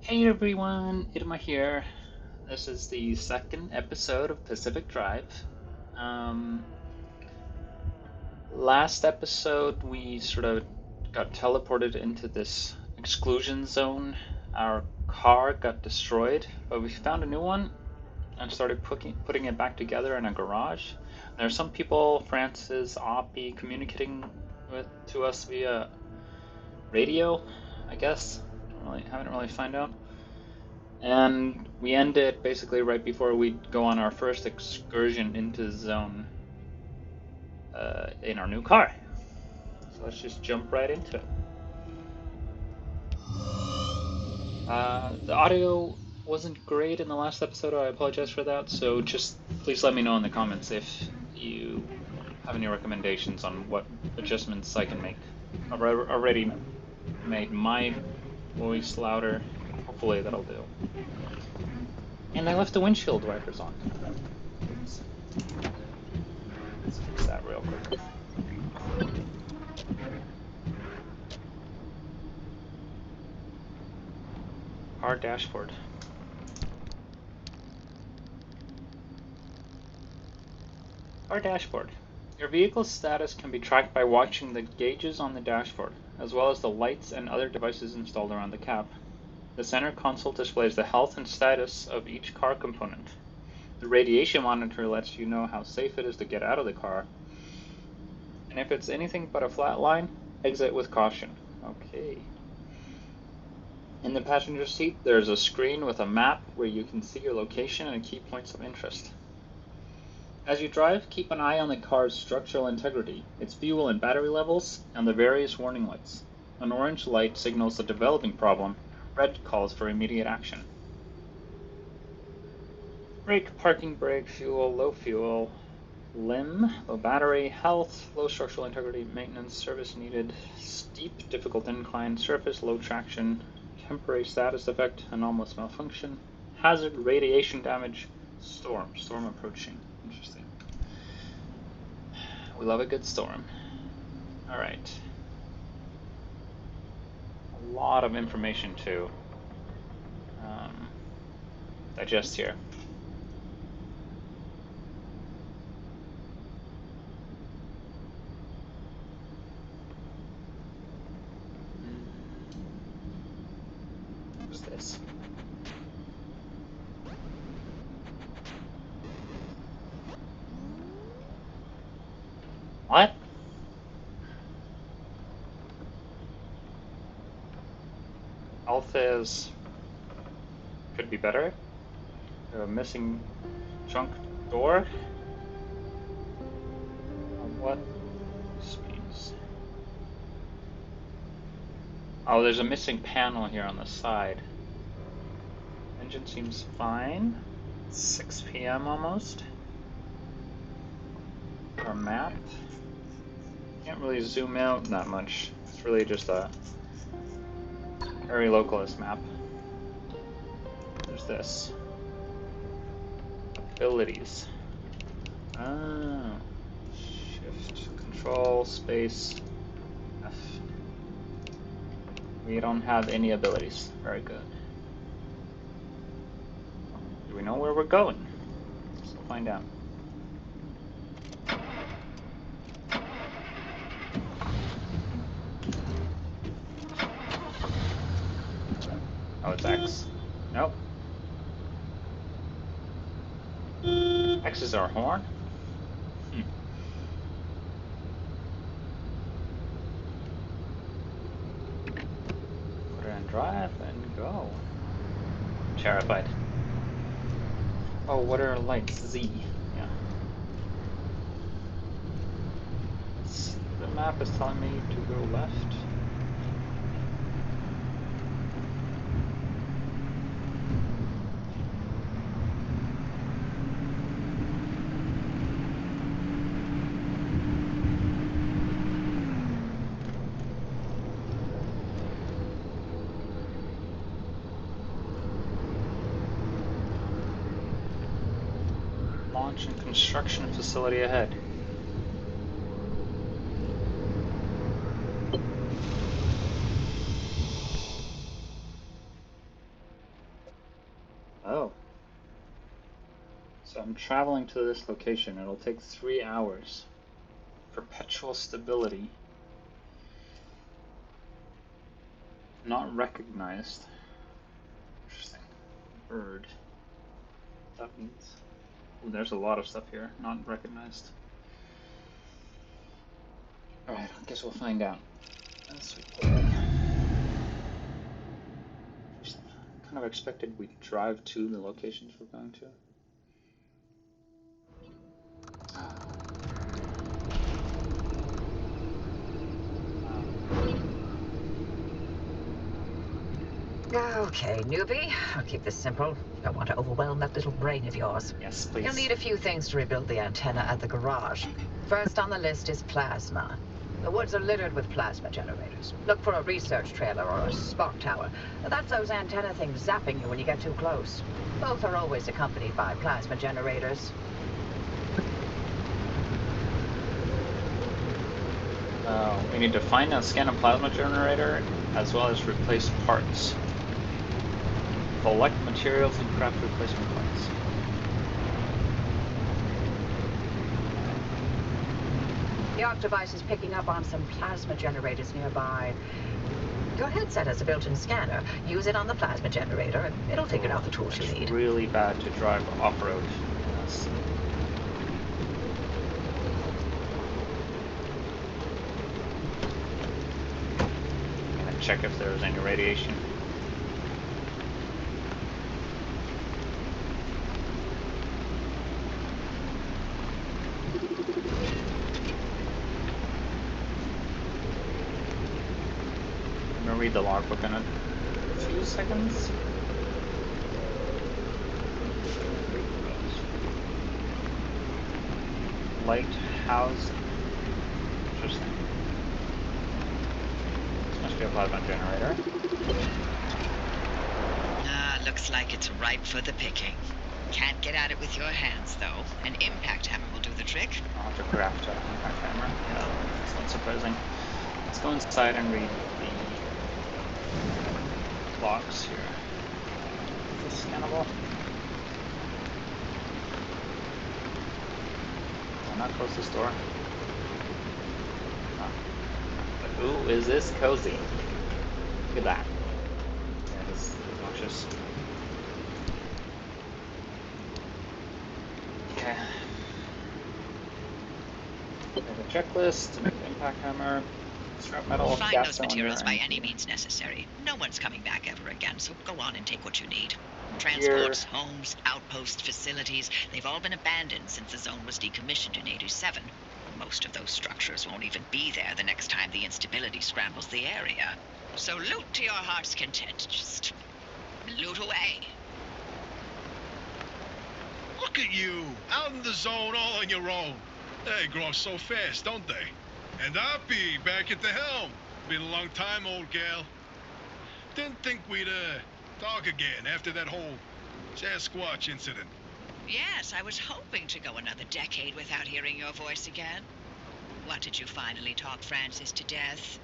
Hey everyone, Irma here. This is the second episode of Pacific Drive. Um, Last episode, we sort of got teleported into this exclusion zone. Our car got destroyed, but we found a new one and started putting it back together in a garage. There are some people, Francis, Oppie, communicating to us via radio, I guess. Haven't really found out. And we ended basically right before we go on our first excursion into zone in our new car. So let's just jump right into it. The audio wasn't great in the last episode, I apologize for that. So just please let me know in the comments if you have any recommendations on what adjustments I can make. I've already made my voice louder. Hopefully that'll do. And I left the windshield wipers on. Oops. Let's fix that real quick. Our dashboard. Our dashboard. Your vehicle's status can be tracked by watching the gauges on the dashboard, as well as the lights and other devices installed around the cab. The center console displays the health and status of each car component. The radiation monitor lets you know how safe it is to get out of the car. And if it's anything but a flat line, exit with caution. Okay. In the passenger seat, there's a screen with a map where you can see your location and key points of interest. As you drive, keep an eye on the car's structural integrity, its fuel and battery levels, and the various warning lights. An orange light signals a developing problem, red calls for immediate action. Brake, parking brake, fuel, limb, low battery, health, low structural integrity, maintenance, service needed, steep, difficult incline, surface, low traction, temporary status effect, anomalous malfunction, hazard, radiation damage, storm approaching. Interesting. We love a good storm. Alright. A lot of information to digest here. What's this? What? Health is could be better. A missing trunk door. What this means? Oh, there's a missing panel here on the side. Engine seems fine. 6 p.m. almost. Our map. Can't really zoom out that much. It's really just a very localist map. There's this. Abilities. Oh. Shift, Control, Space, F. We don't have any abilities. Very good. Do we know where we're going? Let's go find out. Oh, it's X. Nope. X is our horn? Put it in drive and go. I'm terrified. Oh, what are lights? Z. Yeah. The map is telling me to go left. Launch and construction facility ahead. Oh. So I'm traveling to this location. It'll take 3 hours. Perpetual stability. Not recognized. Interesting. Bird. That means. Ooh, there's a lot of stuff here. Not recognized. Alright, I guess we'll find out. As we play. Kind of expected we'd drive to the locations we're going to. Okay, newbie, I'll keep this simple. Don't want to overwhelm that little brain of yours. Yes, please. You'll need a few things to rebuild the antenna at the garage. First on the list is plasma. The woods are littered with plasma generators. Look for a research trailer or a spark tower. That's those antenna things zapping you when you get too close. Both are always accompanied by plasma generators. We need to find and scan a plasma generator, as well as replace parts. Collect materials and craft replacement parts. The ARC device is picking up on some plasma generators nearby. Your headset has a built-in scanner. Use it on the plasma generator, and it'll figure out the tools you need. It's really bad to drive off-road. Yes. I'm gonna check if there's any radiation. Read the logbook in a few seconds. Lighthouse. Interesting. This must be a plasma generator. Looks like it's ripe for the picking. Can't get at it with your hands, though. An impact hammer will do the trick. I'll have to craft an impact hammer. Yeah, that's not surprising. Let's go inside and read the box here. Is this scannable? I'll not close this door. Oh. Ooh, is this cozy? Look at that. Yeah, this is obnoxious. Okay. We have a checklist, an impact hammer. Scrap metal, Find gas those cylinder, materials by and any gear. means necessary. No one's coming back ever again, so go on and take what you need. Transports, homes, outposts, facilities, they've all been abandoned since the zone was decommissioned in '87. Most of those structures won't even be there the next time the instability scrambles the area. So loot to your heart's content. Just loot away. Look at you, out in the zone all on your own. They grow up so fast, don't they? And Oppie, back at the helm. Been a long time, old gal. Didn't think we'd, talk again after that whole Sasquatch incident. Yes, I was hoping to go another decade without hearing your voice again. What did you finally talk Francis to death?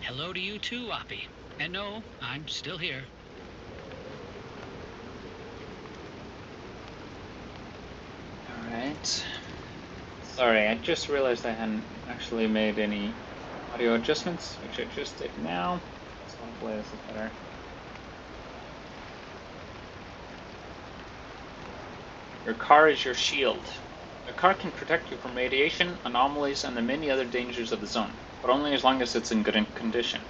Hello to you too, Oppie. And no, I'm still here. Alright. Sorry, I just realized I hadn't actually made any audio adjustments, which I just did now. So hopefully this is better. Your car is your shield. A car can protect you from radiation, anomalies, and the many other dangers of the zone, but only as long as it's in good condition.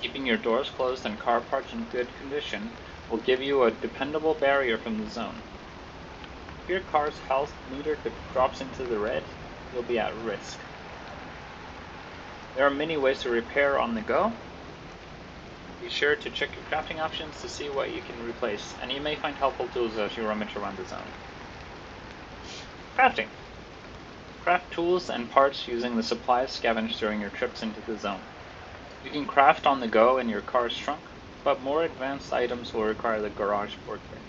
Keeping your doors closed and car parts in good condition will give you a dependable barrier from the zone. If your car's health meter drops into the red, you'll be at risk. There are many ways to repair on the go. Be sure to check your crafting options to see what you can replace, and you may find helpful tools as you rummage around the zone. Crafting. Craft tools and parts using the supplies scavenged during your trips into the zone. You can craft on the go in your car's trunk, but more advanced items will require the garage workbench.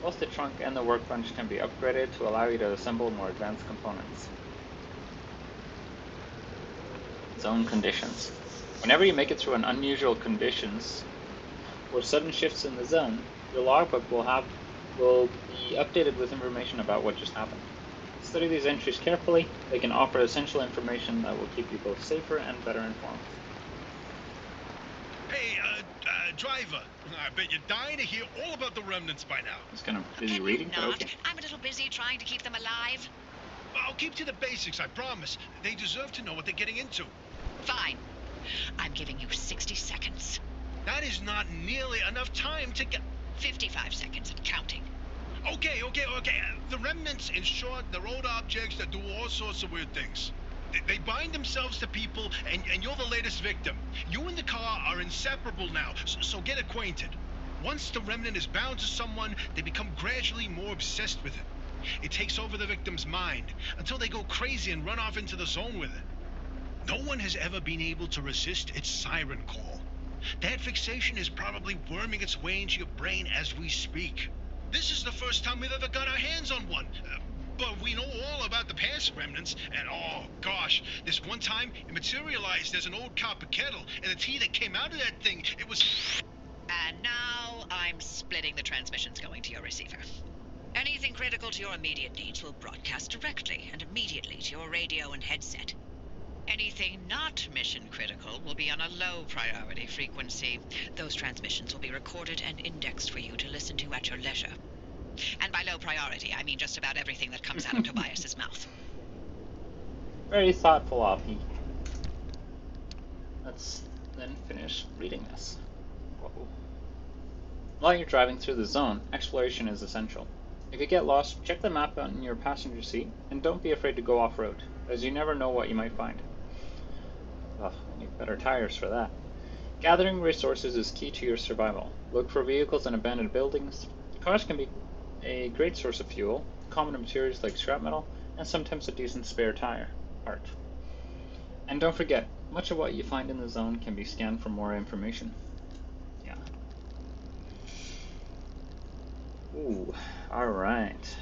Both the trunk and the workbench can be upgraded to allow you to assemble more advanced components. Zone conditions. Whenever you make it through an unusual conditions or sudden shifts in the zone, Your logbook will be updated with information about what just happened. Study these entries carefully. They can offer essential information that will keep you both safer and better informed. Hey, driver, I bet you're dying to hear all about the remnants by now. It's kind of busy Can reading, you but not? okay. I'm a little busy trying to keep them alive. I'll keep to the basics, I promise. They deserve to know what they're getting into. Fine. I'm giving you 60 seconds. That is not nearly enough time to get... 55 seconds and counting. Okay. The remnants, in short, they're old objects that do all sorts of weird things. They bind themselves to people, and you're the latest victim. You and the car are inseparable now, so get acquainted. Once the remnant is bound to someone, they become gradually more obsessed with it. It takes over the victim's mind, until they go crazy and run off into the zone with it. No one has ever been able to resist its siren call. That fixation is probably worming its way into your brain as we speak. This is the first time we've ever got our hands on one. But we know all about the past remnants, and oh gosh, this one time it materialized as an old copper kettle, and the tea that came out of that thing, it was... And now I'm splitting the transmissions going to your receiver. Anything critical to your immediate needs will broadcast directly and immediately to your radio and headset. Anything not mission critical will be on a low priority frequency. Those transmissions will be recorded and indexed for you to listen to at your leisure. And by low priority, I mean just about everything that comes out of Tobias's mouth. Very thoughtful, Oppie. Let's then finish reading this. Whoa. While you're driving through the zone, exploration is essential. If you get lost, check the map on your passenger seat, and don't be afraid to go off-road, as you never know what you might find. Ugh, I need better tires for that. Gathering resources is key to your survival. Look for vehicles in abandoned buildings. Cars can be a great source of fuel, common materials like scrap metal, and sometimes a decent spare tire part. And don't forget, much of what you find in the zone can be scanned for more information. Yeah. Ooh, alright.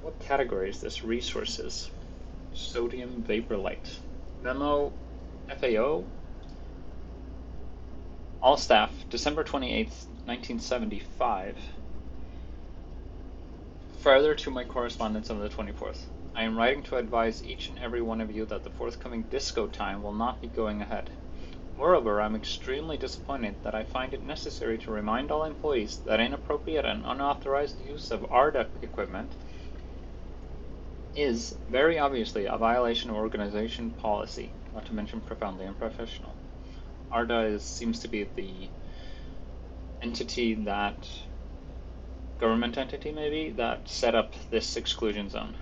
What category is this? Resources. Sodium vapor light. Memo FAO. All staff, December 28th, 1975. Further to my correspondence of the 24th. I am writing to advise each and every one of you that the forthcoming disco time will not be going ahead. Moreover, I'm extremely disappointed that I find it necessary to remind all employees that inappropriate and unauthorized use of ARDA equipment is very obviously a violation of organization policy, not to mention profoundly unprofessional. ARDA seems to be the entity that, government entity maybe, that set up this exclusion zone.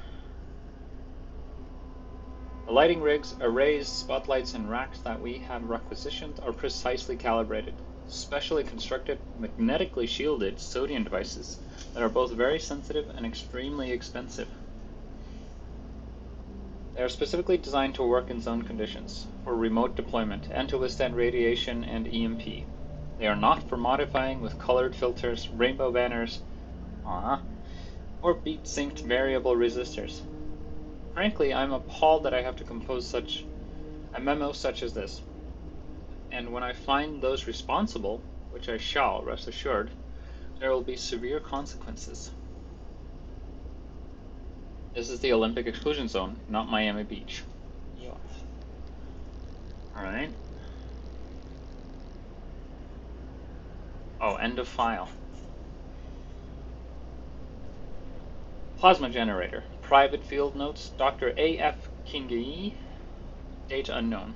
The lighting rigs, arrays, spotlights, and racks that we have requisitioned are precisely calibrated, specially constructed, magnetically shielded sodium devices that are both very sensitive and extremely expensive. They are specifically designed to work in zone conditions, for remote deployment, and to withstand radiation and EMP. They are not for modifying with colored filters, rainbow banners, or beat-synced variable resistors. Frankly, I'm appalled that I have to compose a memo such as this. And when I find those responsible, which I shall, rest assured, there will be severe consequences. This is the Olympic Exclusion Zone, not Miami Beach. Yeah. Alright. Oh, end of file. Plasma generator. Private field notes. Dr. A.F. Kingi. Date unknown.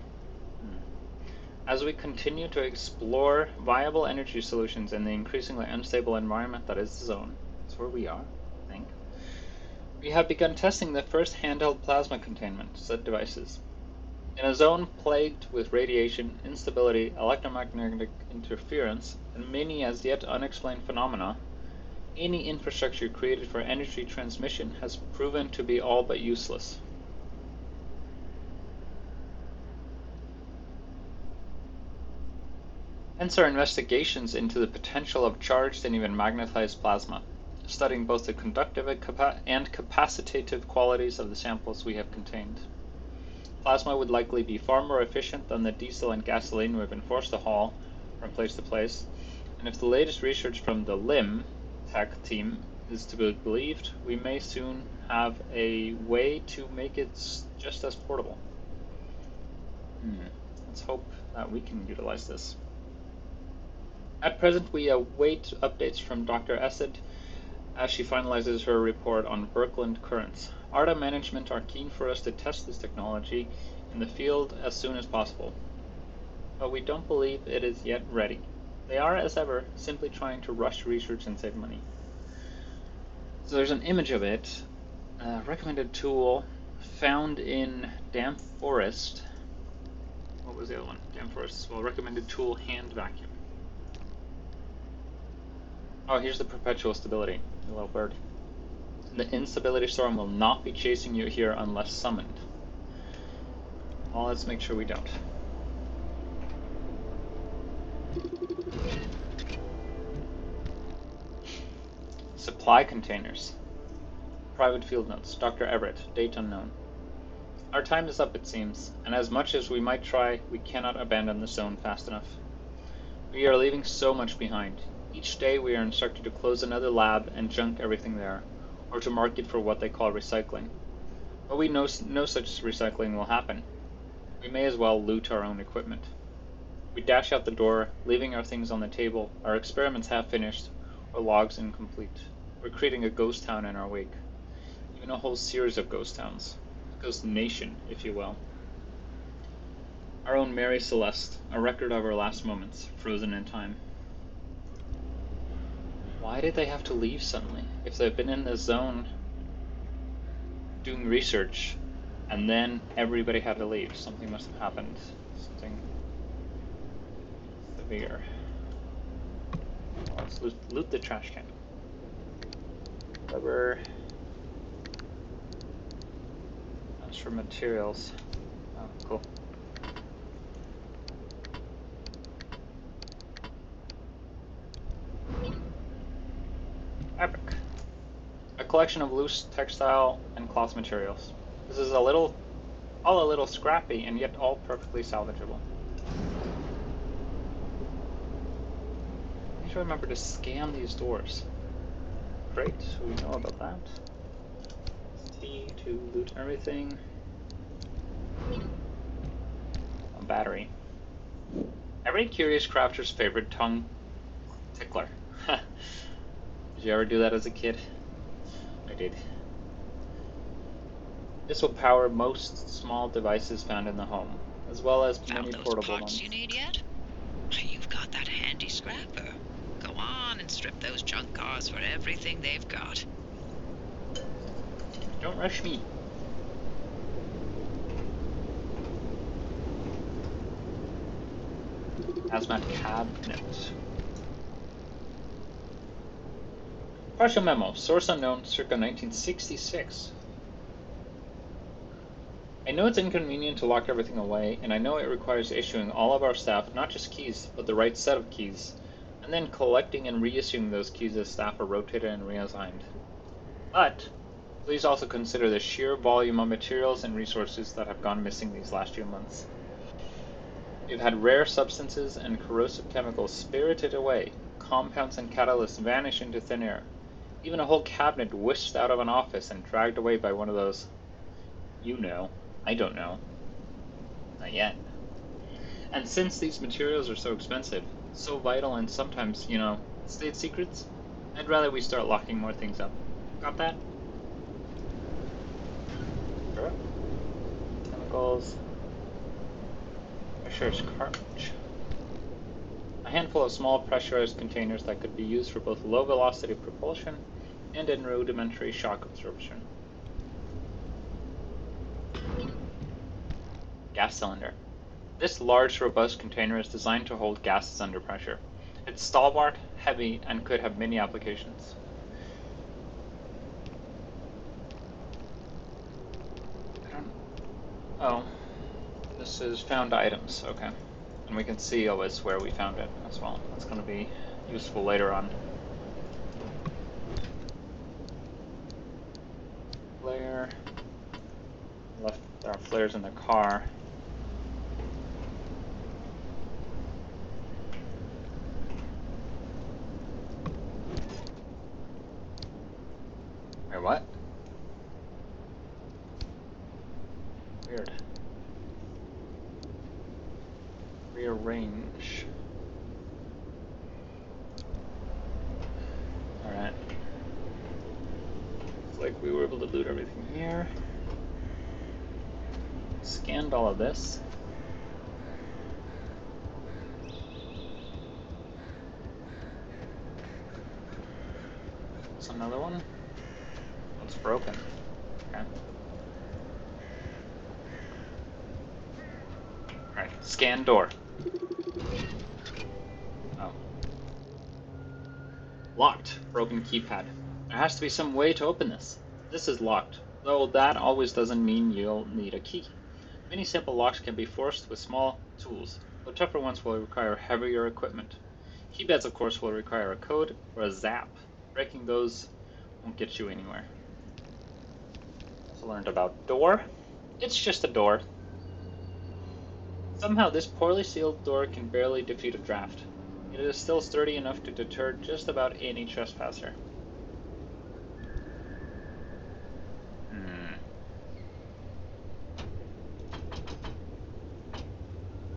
As we continue to explore viable energy solutions in the increasingly unstable environment that is the zone, that's where we are, I think, we have begun testing the first handheld plasma containment set devices. In a zone plagued with radiation, instability, electromagnetic interference, and many as yet unexplained phenomena, any infrastructure created for energy transmission has proven to be all but useless. Hence our investigations into the potential of charged and even magnetized plasma, studying both the conductive and capacitative qualities of the samples we have contained. Plasma would likely be far more efficient than the diesel and gasoline we've been forced to haul from place to place, and And if the latest research from the LIM tech team is to be believed, we may soon have a way to make it just as portable. Let's hope that we can utilize this. At present, we await updates from Dr. Esed as she finalizes her report on Birkeland currents. ARDA management are keen for us to test this technology in the field as soon as possible, but we don't believe it is yet ready. They are, as ever, simply trying to rush research and save money. So there's an image of it, a recommended tool found in Damp Forest. What was the other one? Damp Forest. Well, recommended tool hand vacuum. Oh, here's the perpetual stability, the little bird. The instability storm will not be chasing you here unless summoned. Well, let's make sure we don't. Supply containers. Private field notes. Dr. Everett. Date unknown. Our time is up, it seems, and as much as we might try, we cannot abandon the zone fast enough. We are leaving so much behind. Each day we are instructed to close another lab and junk everything there, or to mark it for what they call recycling. But we know no such recycling will happen. We may as well loot our own equipment. We dash out the door, leaving our things on the table, our experiments half finished, or logs incomplete. We're creating a ghost town in our wake. Even a whole series of ghost towns. A ghost nation, if you will. Our own Mary Celeste, a record of our last moments, frozen in time. Why did they have to leave suddenly? If they've been in the zone doing research, and then everybody had to leave, something must have happened. Something severe. Well, let's loot the trash can. Rubber. That's for materials. Oh, cool. Fabric. A collection of loose textile and cloth materials. This is all a little scrappy, and yet all perfectly salvageable. I need to remember to scan these doors. Great, we know about that. T to loot everything. A battery. Every curious crafter's favorite tongue tickler. Did you ever do that as a kid? I did. This will power most small devices found in the home, as well as many Found those portable parts ones. you need yet? You've got that handy scrapper. Go on and strip those junk cars for everything they've got. Don't rush me. Hazmat cabinet. Partial memo. Source unknown, circa 1966. I know it's inconvenient to lock everything away, and I know it requires issuing all of our staff not just keys, but the right set of keys, and then collecting and reissuing those keys as staff are rotated and reassigned. But please also consider the sheer volume of materials and resources that have gone missing these last few months. We've had rare substances and corrosive chemicals spirited away, compounds and catalysts vanish into thin air, even a whole cabinet whisked out of an office and dragged away by one of those, you know, I don't know. Not yet. And since these materials are so expensive, so vital and sometimes, you know, state secrets, I'd rather we start locking more things up. Got that? Sure. Chemicals. Pressurized cartridge. A handful of small pressurized containers that could be used for both low velocity propulsion and in rudimentary shock absorption. Gas cylinder. This large, robust container is designed to hold gases under pressure. It's stalwart, heavy, and could have many applications. Oh, this is found items, okay. And we can see always where we found it as well. That's going to be useful later on. Flare. Left our flares in the car. We were able to loot everything here. Scanned all of this. There's another one. It's broken. Okay. Alright, scan door. Oh. Locked. Broken keypad. There has to be some way to open this. This is locked, though that always doesn't mean you'll need a key. Many simple locks can be forced with small tools, though tougher ones will require heavier equipment. Keypads, of course, will require a code or a zap. Breaking those won't get you anywhere. Also learned about door. It's just a door. Somehow this poorly sealed door can barely defeat a draft. It is still sturdy enough to deter just about any trespasser.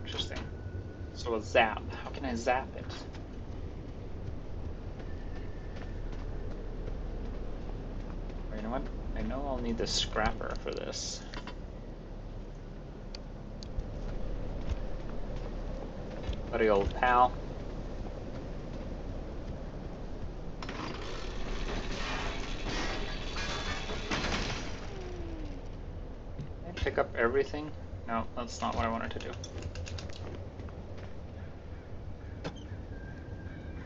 Interesting. So a zap. How can I zap it? You know what? I know I'll need the scrapper for this. Buddy old pal. Can I pick up everything? No, that's not what I wanted to do.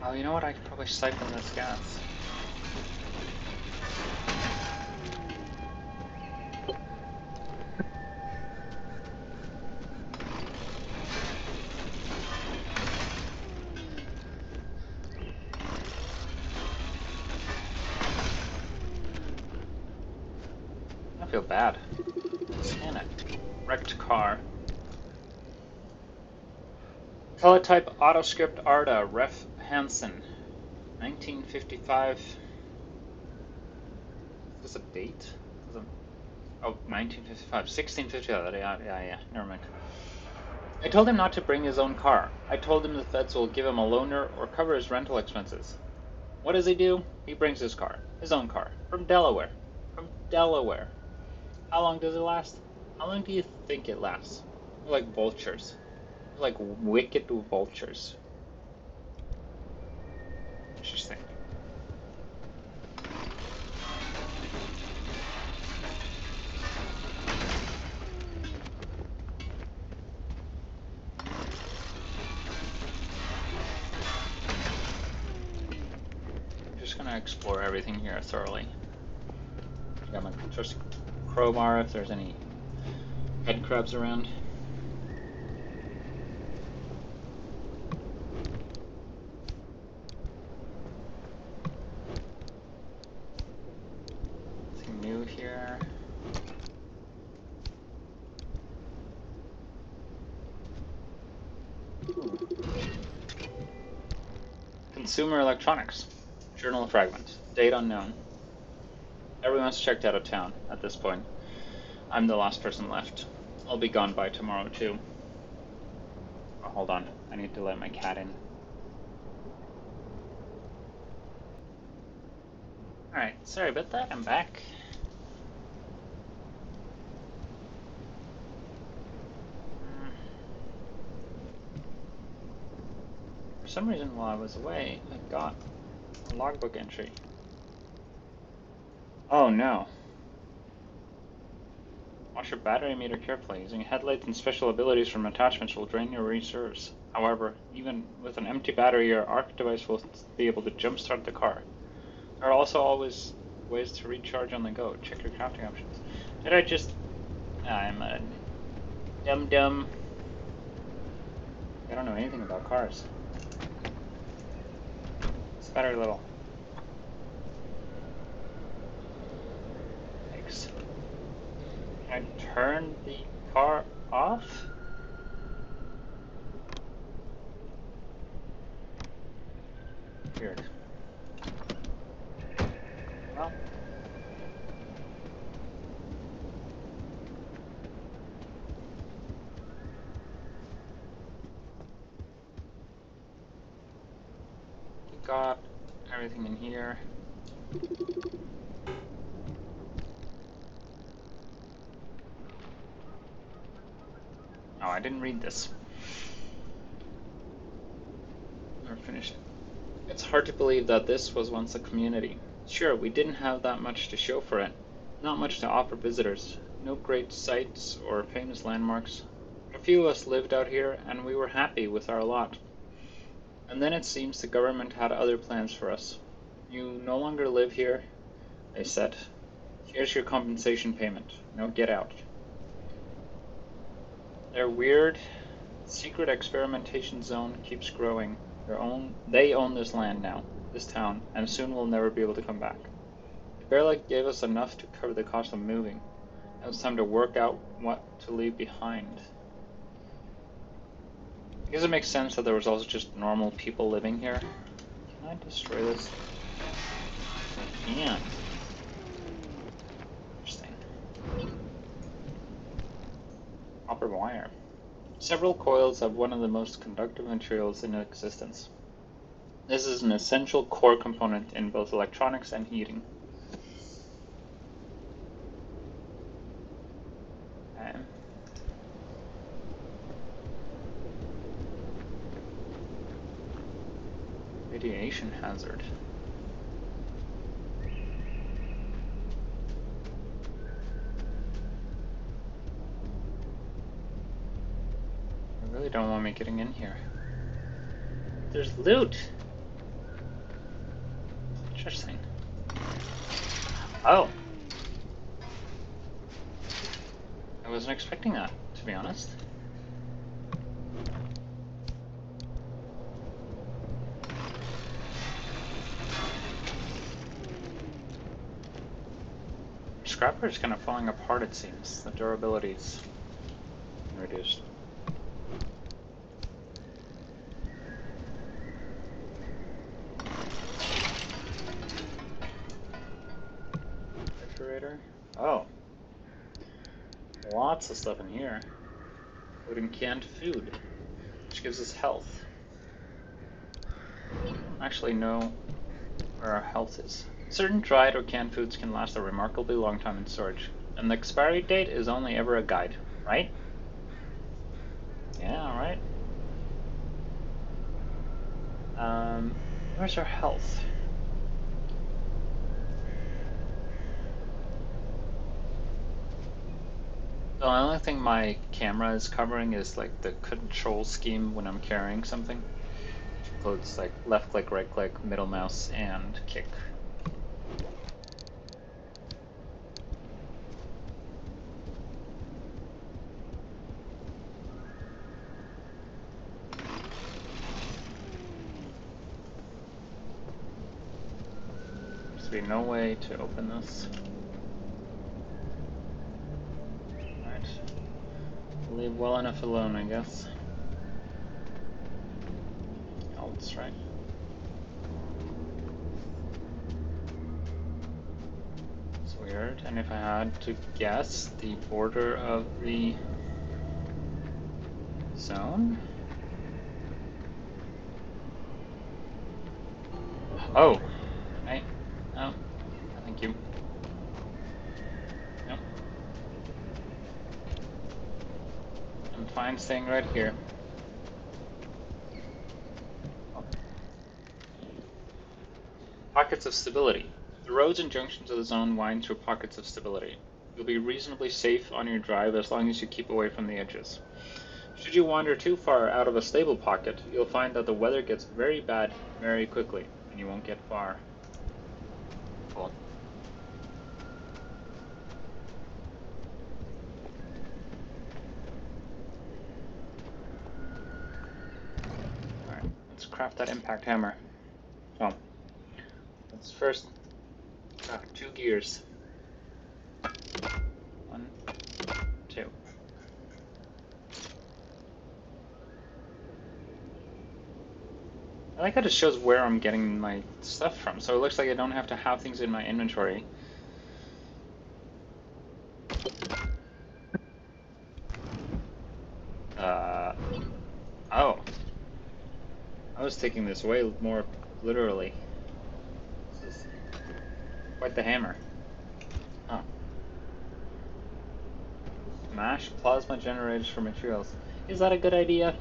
Oh, you know what? I could probably siphon this gas. I feel bad. Scan it. Wrecked car. Teletype Autoscript Arda, Ref Hansen. 1955. Is this a date? Oh, 1955. 1655. Yeah. Never mind. I told him not to bring his own car. I told him the feds will give him a loaner or cover his rental expenses. What does he do? He brings his car. His own car. From Delaware. From Delaware. How long does it last? How long do you think it lasts? We're like vultures. We're like wicked vultures. Interesting. I'm just gonna explore everything here thoroughly. Got my trusty crowbar if there's any head crabs around. Nothing new here. Ooh. Consumer electronics. Journal fragment. Date unknown. Everyone's checked out of town at this point. I'm the last person left. I'll be gone by tomorrow too. Oh, hold on. I need to let my cat in. Alright, sorry about that. I'm back. For some reason while I was away, I got a logbook entry. Oh no. Watch your battery meter carefully. Using headlights and special abilities from attachments will drain your reserves. However, even with an empty battery, your ARC device will be able to jumpstart the car. There are also always ways to recharge on the go. Check your crafting options. Did I just... I'm a dum-dum. I don't know anything about cars. It's battery little. Thanks. Can I turn the car off? Weird. Well. Got everything in here. Oh, I didn't read this. Never finished it. It's hard to believe that this was once a community. Sure, we didn't have that much to show for it. Not much to offer visitors. No great sights or famous landmarks. A few of us lived out here, and we were happy with our lot. And then it seems the government had other plans for us. You no longer live here, they said. Here's your compensation payment. Now get out. Their weird, secret experimentation zone keeps growing. They own this land now, this town, and soon we'll never be able to come back. They barely gave us enough to cover the cost of moving. Now it's time to work out what to leave behind. I guess it makes sense that there was also just normal people living here. Can I destroy this? I can. Interesting. Copper wire. Several coils have one of the most conductive materials in existence. This is an essential core component in both electronics and heating. Okay. Radiation hazard. They really don't want me getting in here. There's loot! Interesting. Oh! I wasn't expecting that, to be honest. Scrapper is kind of falling apart, it seems. The durability's reduced. Refrigerator. Oh. Lots of stuff in here. Including canned food, which gives us health. I don't actually know where our health is. Certain dried or canned foods can last a remarkably long time in storage, and the expiry date is only ever a guide, right? Yeah, alright. Where's our health? The only thing my camera is covering is like the control scheme when I'm carrying something. Which includes like left click, right click, middle mouse, and kick. There's be no way to open this. Alright. Leave well enough alone, I guess. Oh, that's right. It's weird. And if I had to guess the border of the zone? Oh! Right. Oh. Thank you. Nope. I'm fine staying right here. Oh. Pockets of stability. The roads and junctions of the zone wind through pockets of stability. You'll be reasonably safe on your drive as long as you keep away from the edges. Should you wander too far out of a stable pocket, you'll find that the weather gets very bad very quickly, and you won't get far. Cool. Alright, let's craft that impact hammer. Oh. Let's first craft 2 gears. 1, 2. I like that it shows where I'm getting my stuff from, so it looks like I don't have to have things in my inventory. Oh. I was taking this way more literally. This is quite the hammer. Huh. Smash plasma generators for materials. Is that a good idea?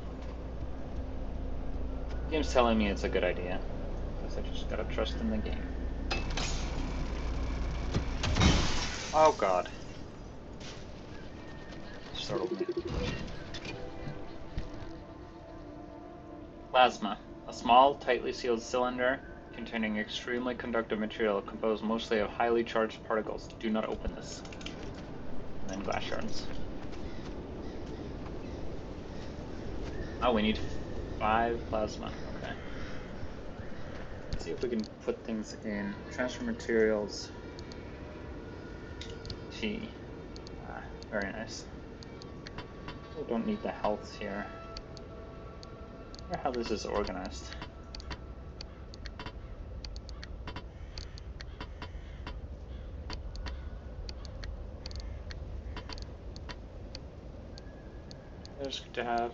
The game's telling me it's a good idea. Guess I just gotta trust in the game. Oh god. Startled me. Plasma. A small, tightly sealed cylinder containing extremely conductive material composed mostly of highly charged particles. Do not open this. And then glass shards. Oh, we need 5 plasma. Okay. Let's see if we can put things in. Transfer materials. T. Very nice. We don't need the health here. I wonder how this is organized. It's good to have.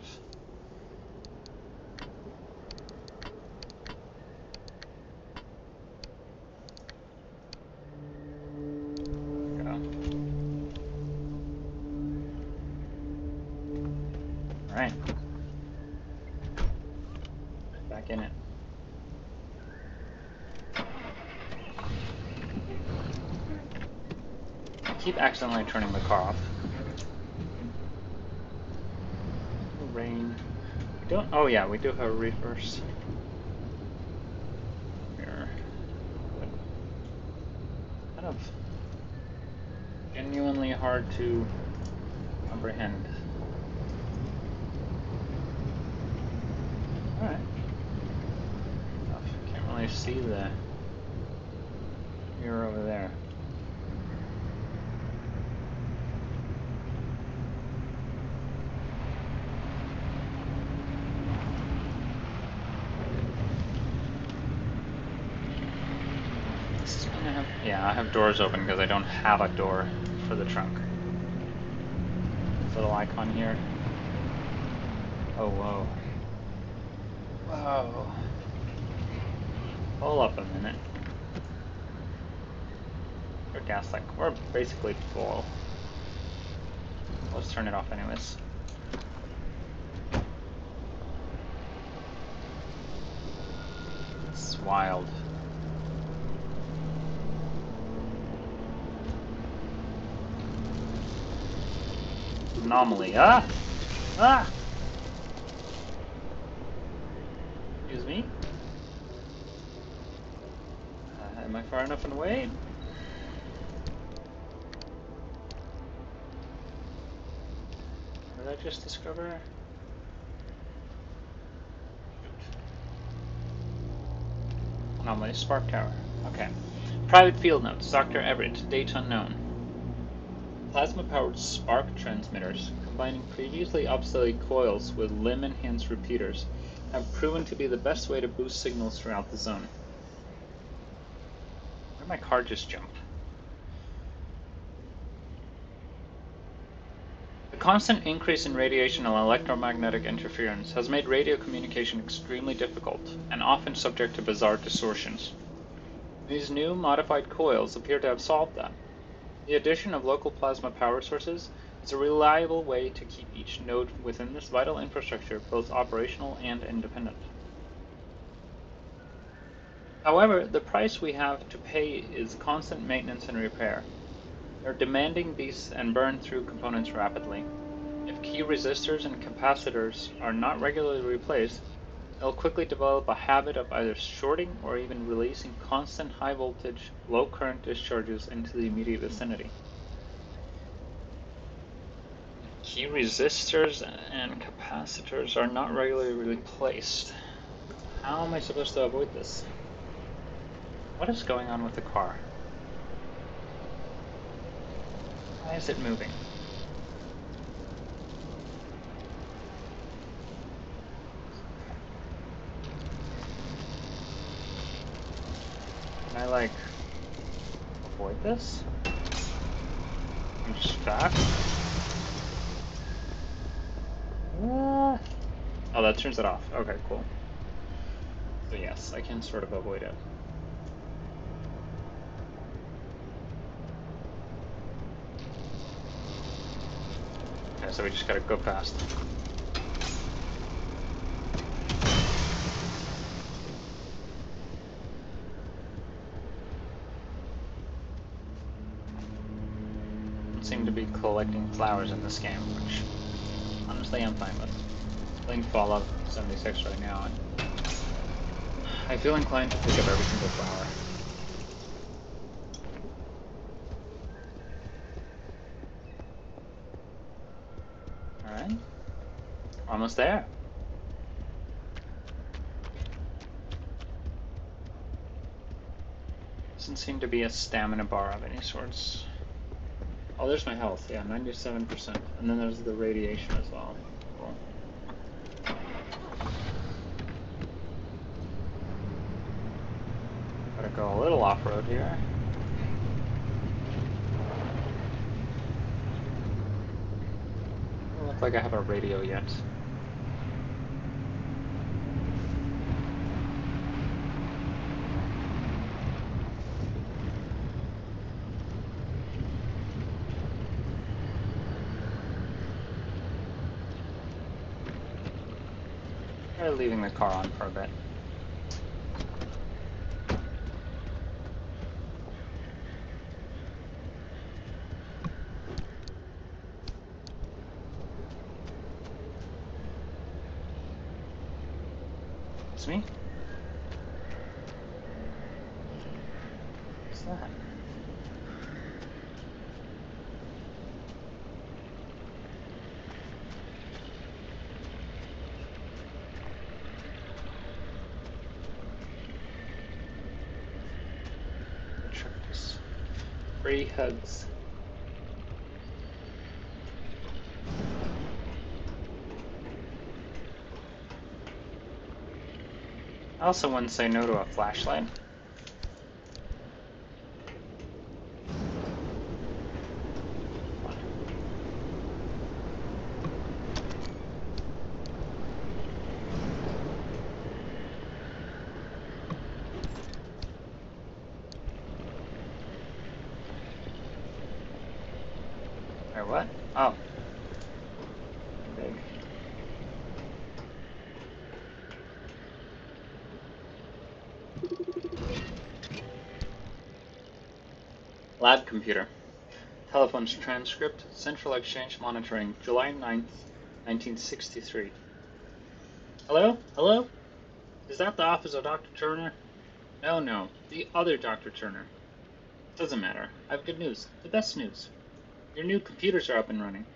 Alright. Back in it. I keep accidentally turning the car off. Rain. We don't. Oh yeah, we do have a reverse mirror. But kind of genuinely hard to comprehend. Alright. Can't really see the mirror over there. Yeah, I have doors open because I don't have a door for the trunk. This little icon here. Oh, whoa. Whoa. Hold up a minute. Your gas tank. We're basically full. Let's turn it off anyways. It's wild. Anomaly. Ah! Ah! Excuse me? Am I far enough away? What did I just discover? Anomaly. Spark tower. Okay. Private field notes. Dr. Everett. Date unknown. Plasma-powered spark transmitters, combining previously obsolete coils with limb-enhanced repeaters, have proven to be the best way to boost signals throughout the zone. Where did my car just jump? The constant increase in radiation and electromagnetic interference has made radio communication extremely difficult, and often subject to bizarre distortions. These new, modified coils appear to have solved that. The addition of local plasma power sources is a reliable way to keep each node within this vital infrastructure both operational and independent. However, the price we have to pay is constant maintenance and repair. They're demanding these and burn through components rapidly. If key resistors and capacitors are not regularly replaced, they'll quickly develop a habit of either shorting or even releasing constant high voltage, low current discharges into the immediate vicinity. Key resistors and capacitors are not regularly replaced. How am I supposed to avoid this? What is going on with the car? Why is it moving? Can I, like, avoid this? I'm just stuck? Oh, that turns it off. Okay, cool. So yes, I can sort of avoid it. Okay, so we just gotta go fast. seem to be collecting flowers in this game, which honestly I'm fine with. Playing Fallout 76 right now, and I feel inclined to pick up every single flower. Alright. Almost there. Doesn't seem to be a stamina bar of any sorts. Oh, there's my health. Yeah, 97%. And then there's the radiation as well. Cool. Gotta go a little off-road here. Doesn't look like I have a radio yet. Try leaving the car on for a bit. It's me? What's that? Check this. Free hugs. I also wouldn't say no to a flashlight. Or what? Oh. Big. Lab computer. Telephone's transcript. Central Exchange Monitoring. July 9th, 1963. Hello? Hello? Is that the office of Dr. Turner? No. The other Dr. Turner. Doesn't matter. I have good news. The best news. Your new computers are up and running.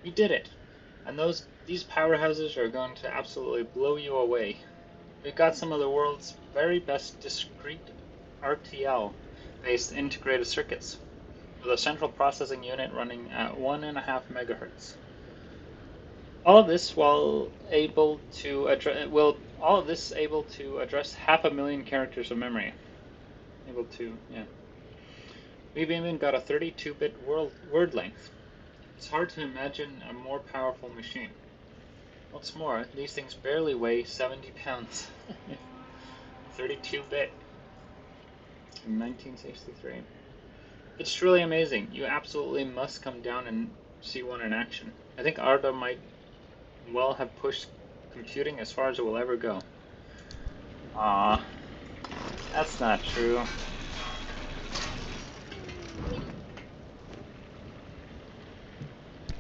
You did it. And these powerhouses are going to absolutely blow you away. We've got some of the world's very best discrete RTL-based integrated circuits, with a central processing unit running at 1.5 megahertz. All of this able to address 500,000 characters of memory. We've even got a 32-bit word length. It's hard to imagine a more powerful machine. What's more, these things barely weigh 70 pounds. 32-bit in 1963. It's truly amazing. You absolutely must come down and see one in action. I think Arda might well have pushed computing as far as it will ever go. Ah, that's not true.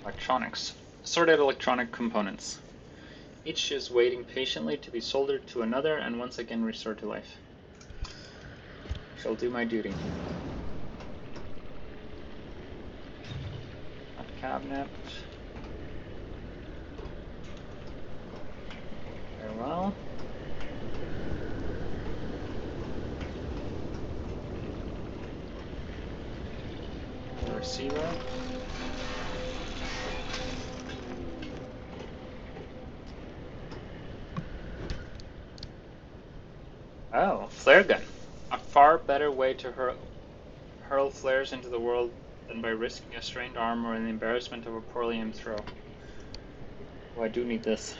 Electronics. Assorted electronic components. Each is waiting patiently to be soldered to another and once again restored to life. Shall do my duty. A cabinet. Very well. The receiver. Oh, flare gun. A far better way to hurl flares into the world than by risking a strained arm or the embarrassment of a poorly aimed throw. Oh, I do need this.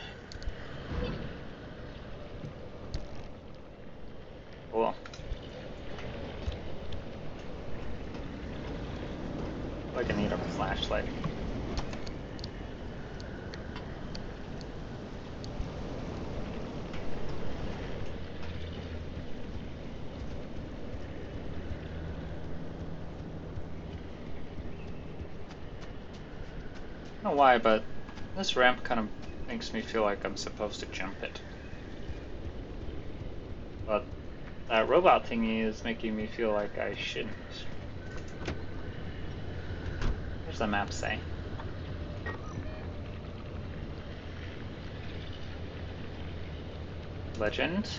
Cool. Like I need a flashlight. don't know why, but this ramp kind of makes me feel like I'm supposed to jump it. But that robot thingy is making me feel like I shouldn't. What does the map say? Legend.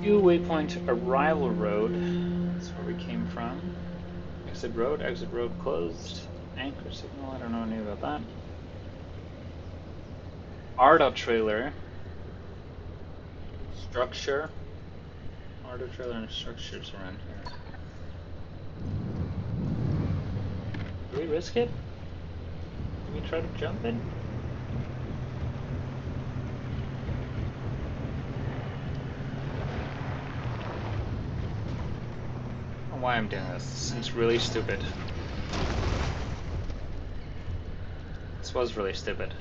View waypoint arrival road. That's where we came from. Exit road closed. Anchor signal, I don't know anything about that. Arda trailer. Structure. Arda trailer and structures around here. Do we risk it? Do we try to jump it? I don't know why I'm doing this. This seems really stupid. This was really stupid.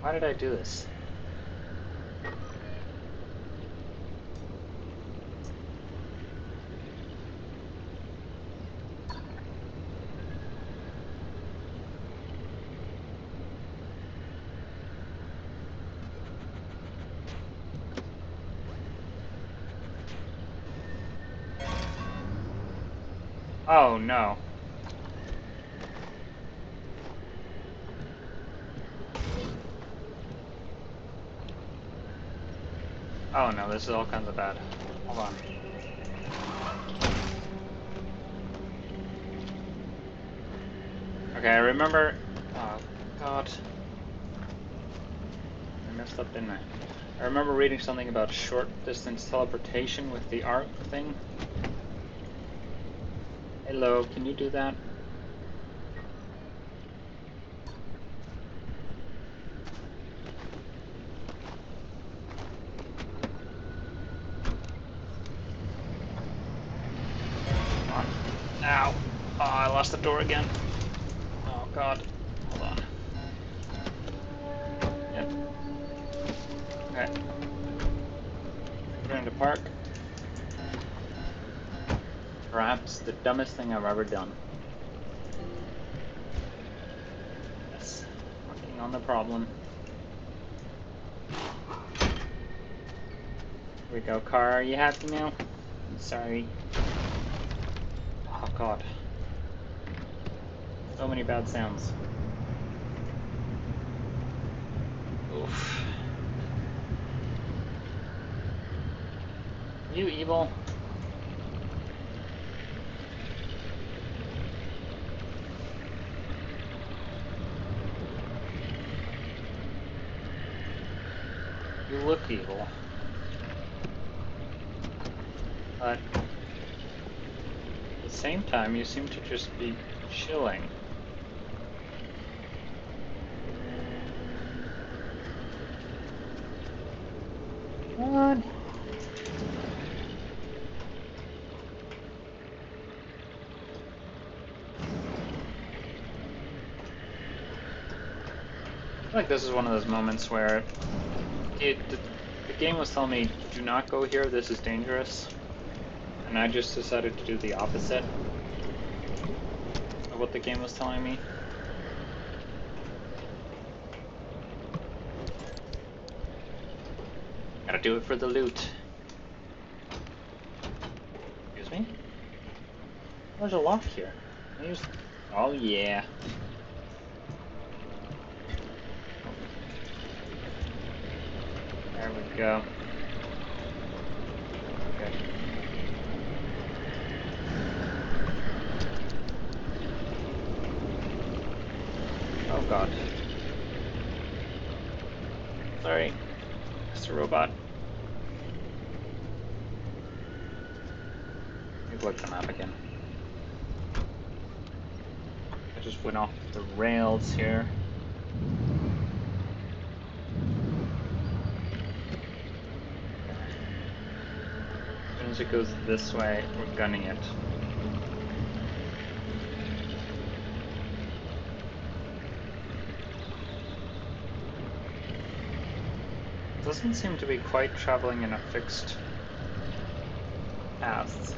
Why did I do this? Oh no. Oh no, this is all kinds of bad. Hold on. Okay, I remember. Oh god. I messed up, didn't I? I remember reading something about short distance teleportation with the arc thing. Hello, can you do that? Come on. Ow. Oh, I lost the door again. Oh god. Hold on. Yep. Okay. We're going to park. Perhaps the dumbest thing I've ever done. Yes. Working on the problem. Here we go, car. Are you happy now? I'm sorry. Oh god. So many bad sounds. Oof. You evil. You look evil. But at the same time, you seem to just be chilling. What? I feel like this is one of those moments where the game was telling me, do not go here, this is dangerous. And I just decided to do the opposite of what the game was telling me. Gotta do it for the loot. Excuse me? There's a lock here. Can I use... Oh yeah. There we go. Okay. Oh god. Sorry, Mr. Robot. Let me look at the map again. I just went off the rails here. As soon as it goes this way, we're gunning it. doesn't seem to be quite traveling in a fixed path.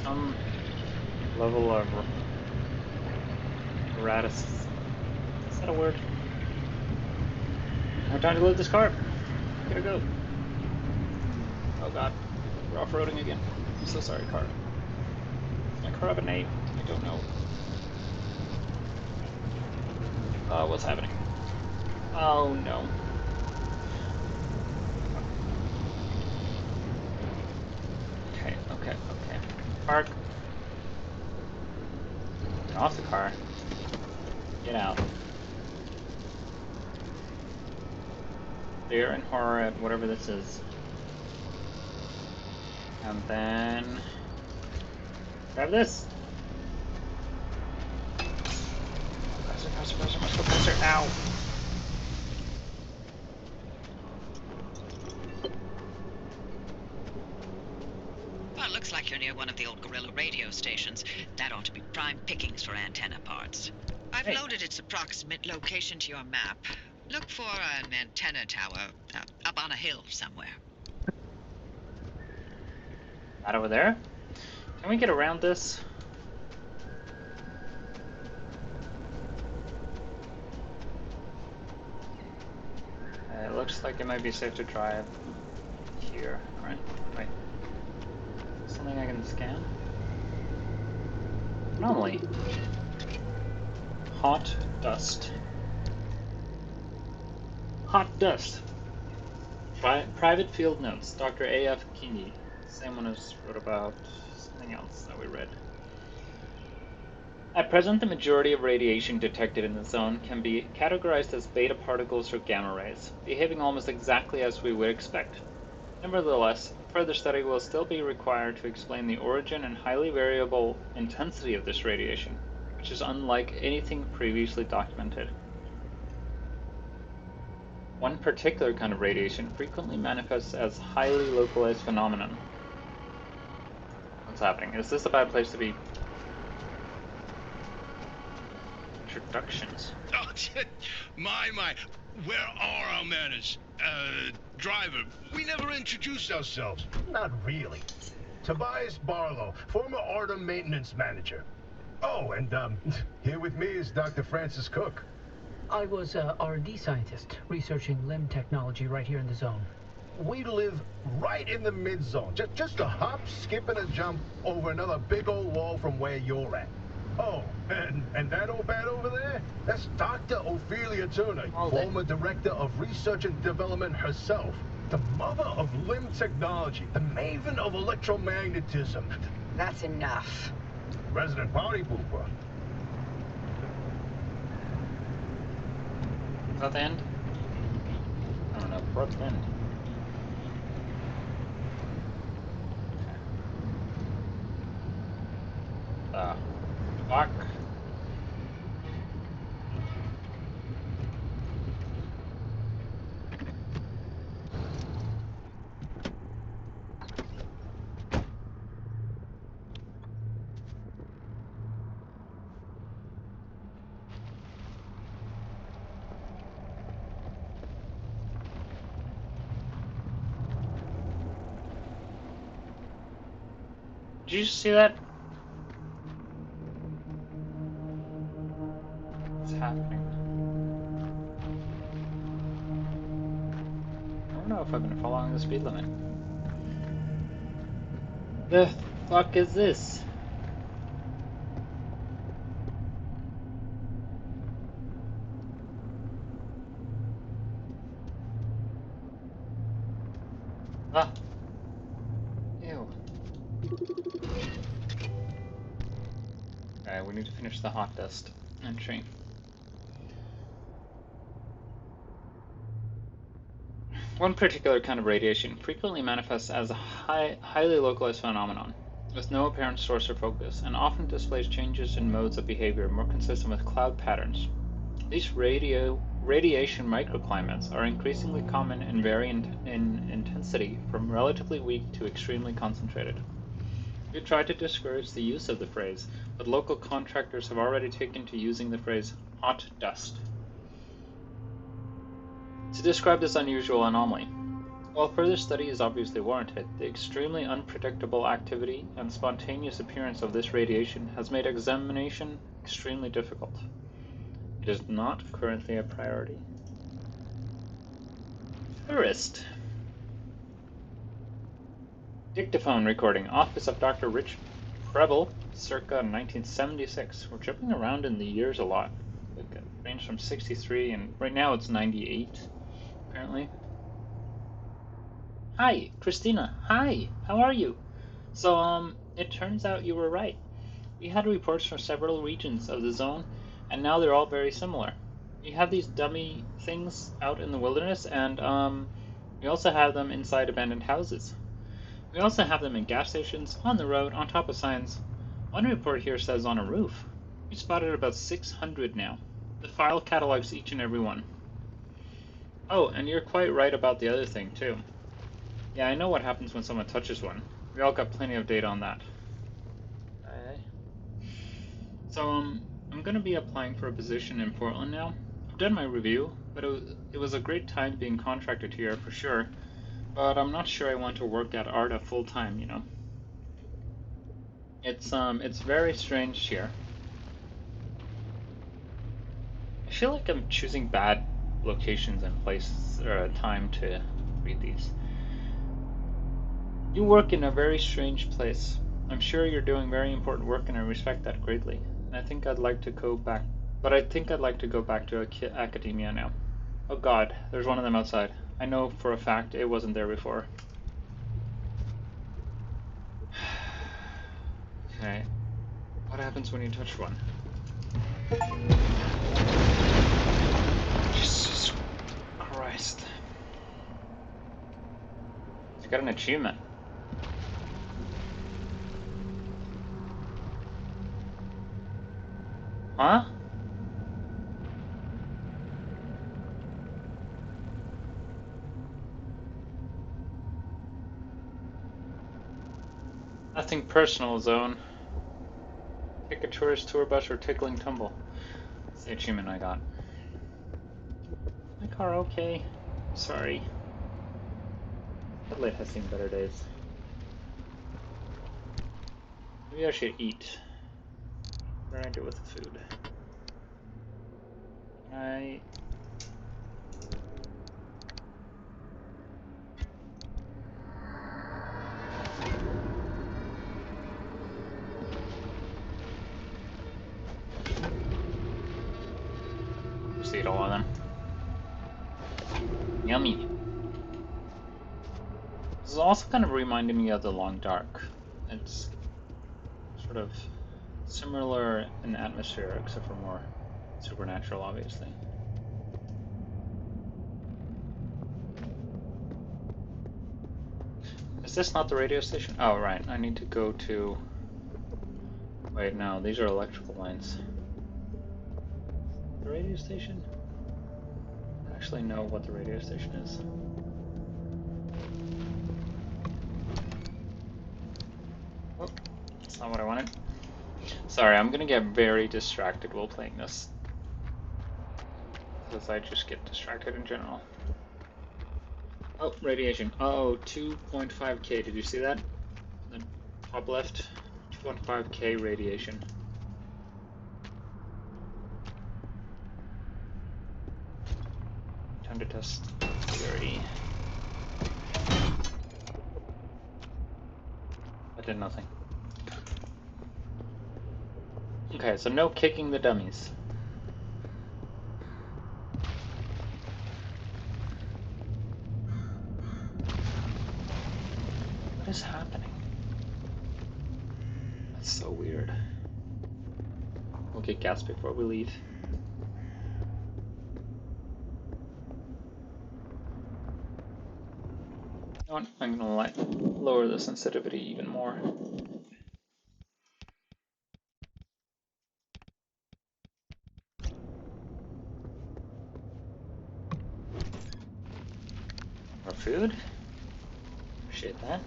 Some level of erratic. Is that a word? No time to load this car. Gotta go. Oh god, we're off-roading again. I'm so sorry, car. Does my car have a name? I don't know. What's happening? Oh no. Okay. Park. Get off the car. Get out. Fear and horror at whatever this is. And then grab this. Faster, much faster. Ow. Well, looks like you're near one of the old guerrilla radio stations. That ought to be prime pickings for antenna parts. I've loaded its approximate location to your map. Look for an antenna tower up on a hill somewhere. That over there? Can we get around this? It looks like it might be safe to drive here, right? Wait. Something I can scan? Anomaly. Hot dust. Hot dust. Private field notes. Dr. A.F. Kingi. Same one as wrote about something else that we read. At present, the majority of radiation detected in the zone can be categorized as beta particles or gamma rays, behaving almost exactly as we would expect. Nevertheless, further study will still be required to explain the origin and highly variable intensity of this radiation, which is unlike anything previously documented. One particular kind of radiation frequently manifests as highly localized phenomenon. What's happening? Is this a bad place to be? Introductions. Oh, my. Where are our manners? Driver, we never introduced ourselves. Not really. Tobias Barlow, former Artem maintenance manager. Oh, and here with me is Dr. Francis Cook. I was a R&D scientist researching limb technology right here in the zone. We live right in the mid-zone. Just a hop, skip, and a jump over another big old wall from where you're at. Oh, and that old bat over there? That's Dr. Ophelia Turner, former director of research and development herself. The mother of limb technology, the maven of electromagnetism. That's enough. Resident party pooper. Is that the end? I don't know. What's the end? Fuck. Did you see that? What's happening? I don't know if I've been following the speed limit. The fuck is this? Ah. Ew. Okay, we need to finish the hot dust entry. One particular kind of radiation frequently manifests as a highly localized phenomenon, with no apparent source or focus, and often displays changes in modes of behavior more consistent with cloud patterns. These radiation microclimates are increasingly common and vary in intensity from relatively weak to extremely concentrated. We tried to discourage the use of the phrase, but local contractors have already taken to using the phrase hot dust. to describe this unusual anomaly. While further study is obviously warranted, the extremely unpredictable activity and spontaneous appearance of this radiation has made examination extremely difficult. It is not currently a priority. First, dictaphone recording, Office of Dr. Rich Preble, circa 1976. We're jumping around in the years a lot. It ranged from 63 and right now it's 98, apparently. Hi, Christina. Hi, how are you? So, it turns out you were right. We had reports from several regions of the zone, and now they're all very similar. We have these dummy things out in the wilderness, and, we also have them inside abandoned houses. We also have them in gas stations, on the road, on top of signs. One report here says on a roof. We spotted about 600 now. The file catalogs each and every one. Oh, and you're quite right about the other thing, too. Yeah, I know what happens when someone touches one. We all got plenty of data on that. Okay. So, I'm going to be applying for a position in Portland now. I've done my review, but it was a great time being contracted here for sure. But I'm not sure I want to work at ARDA full-time, you know. It's very strange here. I feel like I'm choosing bad locations and places or time to read these. You work in a very strange place. I'm sure you're doing very important work and I respect that greatly. And I think I'd like to go back, but I think I'd like to go back to academia now. Oh God, there's one of them outside. I know for a fact it wasn't there before. Okay. What happens when you touch one? Jesus Christ. I got an achievement. Huh? Nothing personal, Zone. Take a tourist tour bus or tickling tumble. That's the achievement I got. My car okay? Sorry. Headlight has seen better days. Maybe I should eat. What do I do with the food? Can I... just eat all of them. Yummy. This is also kind of reminding me of The Long Dark. It's sort of similar in atmosphere, except for more supernatural, obviously. Is this not the radio station? Oh, right. I need to go to... Wait, no. These are electrical lines. The radio station? I actually know what the radio station is. Oh, that's not what I wanted. Sorry, I'm gonna get very distracted while playing this. Because I just get distracted in general. Oh, radiation. Oh, 2.5K. Did you see that? The top left? 2.5K radiation. Time to test purity. That did nothing. Okay, so no kicking the dummies. What is happening? That's so weird. We'll get gas before we leave. You know what? I'm gonna lower the sensitivity even more. More food? Appreciate that.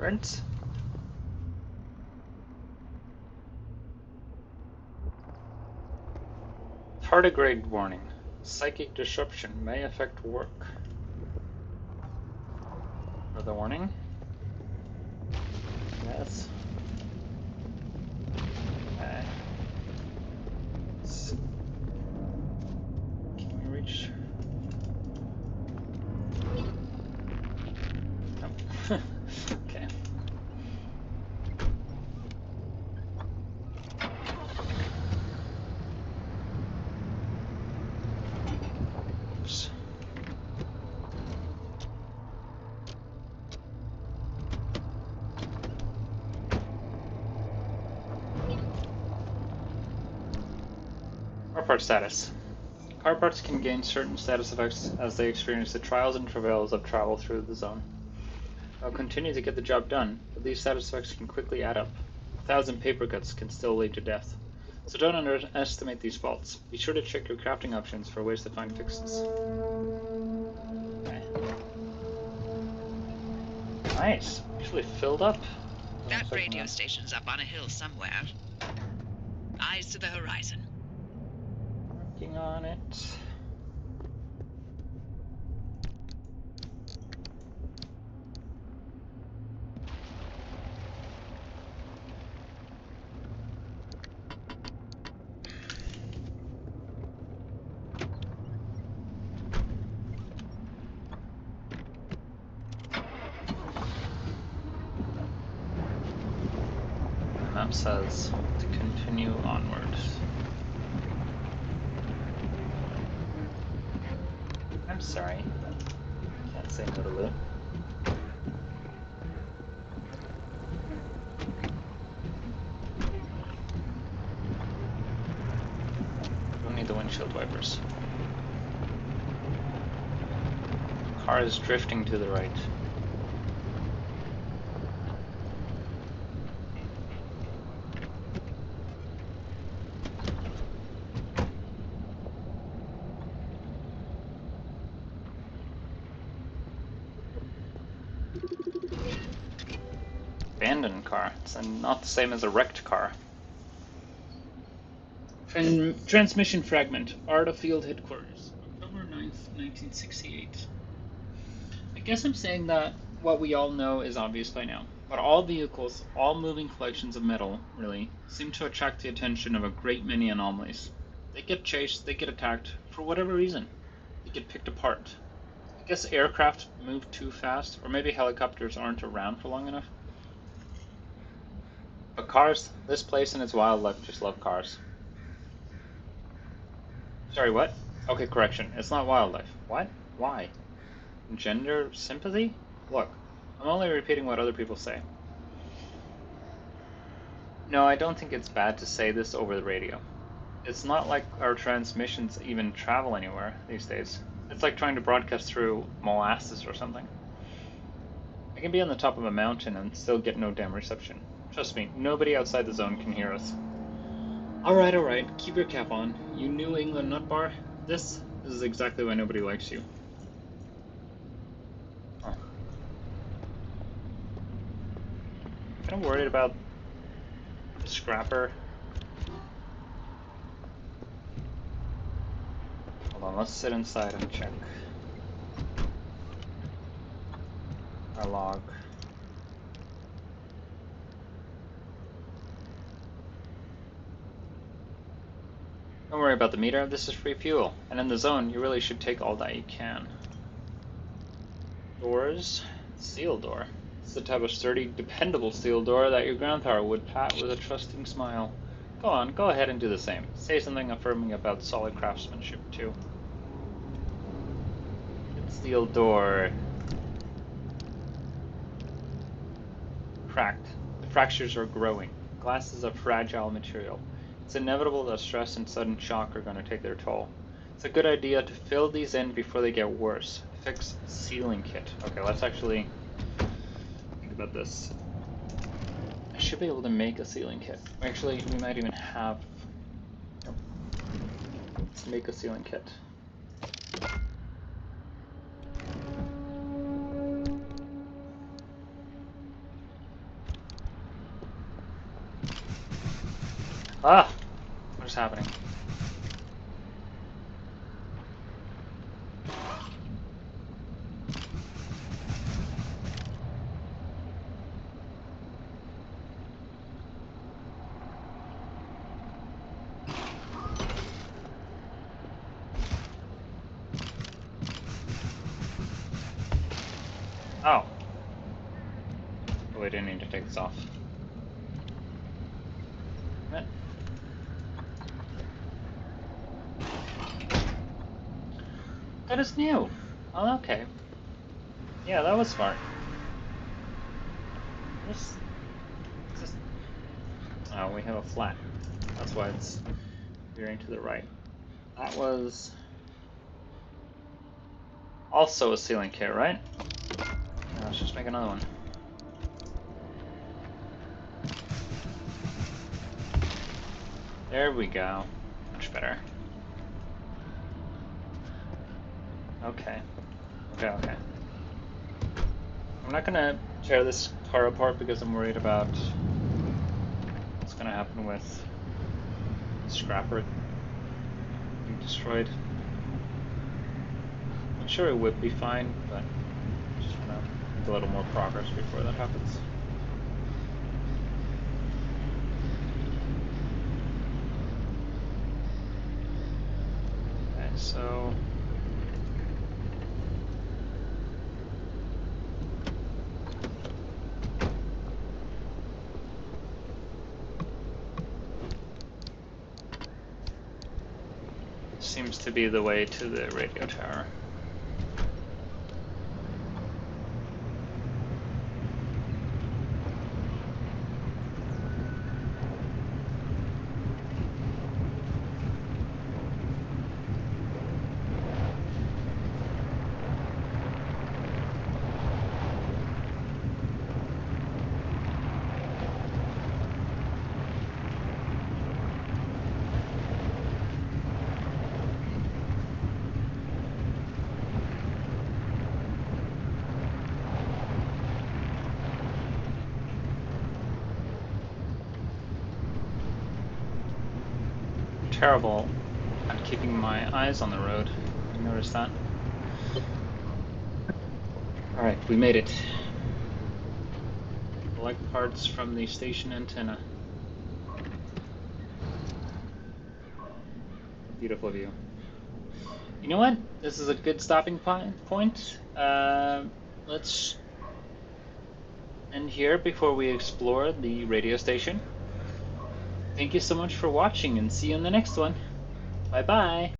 Burnt. Tardigrade warning. Psychic disruption may affect work. Further warning? Yes. Okay. Can we reach? No. Okay. Oops. Car part status. Car parts can gain certain status effects as they experience the trials and travails of travel through the zone. They'll continue to get the job done, but these status effects can quickly add up. 1,000 paper cuts can still lead to death. So don't underestimate these faults. Be sure to check your crafting options for ways to find fixes. Okay. Nice. Actually filled up. That radio station's up on a hill somewhere. Eyes to the horizon. Working on it. Map says to continue onwards. I'm sorry, but can't say no to loot. Don't need the windshield wipers. Car is drifting to the right. Abandoned car. It's not the same as a wrecked car. Transmission fragment. Arda Field Headquarters. October 9th, 1968. I guess I'm saying that what we all know is obvious by now. But all vehicles, all moving collections of metal, really, seem to attract the attention of a great many anomalies. They get chased, they get attacked, for whatever reason. They get picked apart. I guess aircraft move too fast, or maybe helicopters aren't around for long enough. But cars, this place and its wildlife just love cars. Sorry, what? Okay, correction. It's not wildlife. What? Why? Gender sympathy? Look, I'm only repeating what other people say. No, I don't think it's bad to say this over the radio. It's not like our transmissions even travel anywhere these days. It's like trying to broadcast through molasses or something. I can be on the top of a mountain and still get no damn reception. Trust me, nobody outside the zone can hear us. Alright, keep your cap on. You New England nutbar, this is exactly why nobody likes you. Huh. Kinda worried about the scrapper. Hold on, let's sit inside and check our log. Don't worry about the meter, this is free fuel. And in the zone, you really should take all that you can. Doors. Steel door. It's the type of sturdy, dependable steel door that your grandfather would pat with a trusting smile. Go on, go ahead and do the same. Say something affirming about solid craftsmanship, too. Good steel door. Cracked. The fractures are growing. Glass is a fragile material. It's inevitable that stress and sudden shock are going to take their toll. It's a good idea to fill these in before they get worse. Fix sealing kit. Okay, let's actually think about this. I should be able to make a sealing kit. Actually, we might even have... Let's make a sealing kit. Ah! What is happening? Oh. Oh, we didn't need to take this off. Damn it. That is new. Oh, okay. Yeah, that was smart. This. Oh, we have a flat. That's why it's veering to the right. That was also a ceiling kit, right? Now let's just make another one. There we go. Much better. Okay. Okay. I'm not gonna tear this car apart because I'm worried about what's gonna happen with the scrapper being destroyed. I'm sure it would be fine, but just wanna make a little more progress before that happens. Okay, so seems to be the way to the radio tower. Terrible at keeping my eyes on the road. You notice that? Alright, we made it. Collect parts from the station antenna. Beautiful view. You know what? This is a good stopping point. Let's end here before we explore the radio station. Thank you so much for watching and see you in the next one. Bye bye.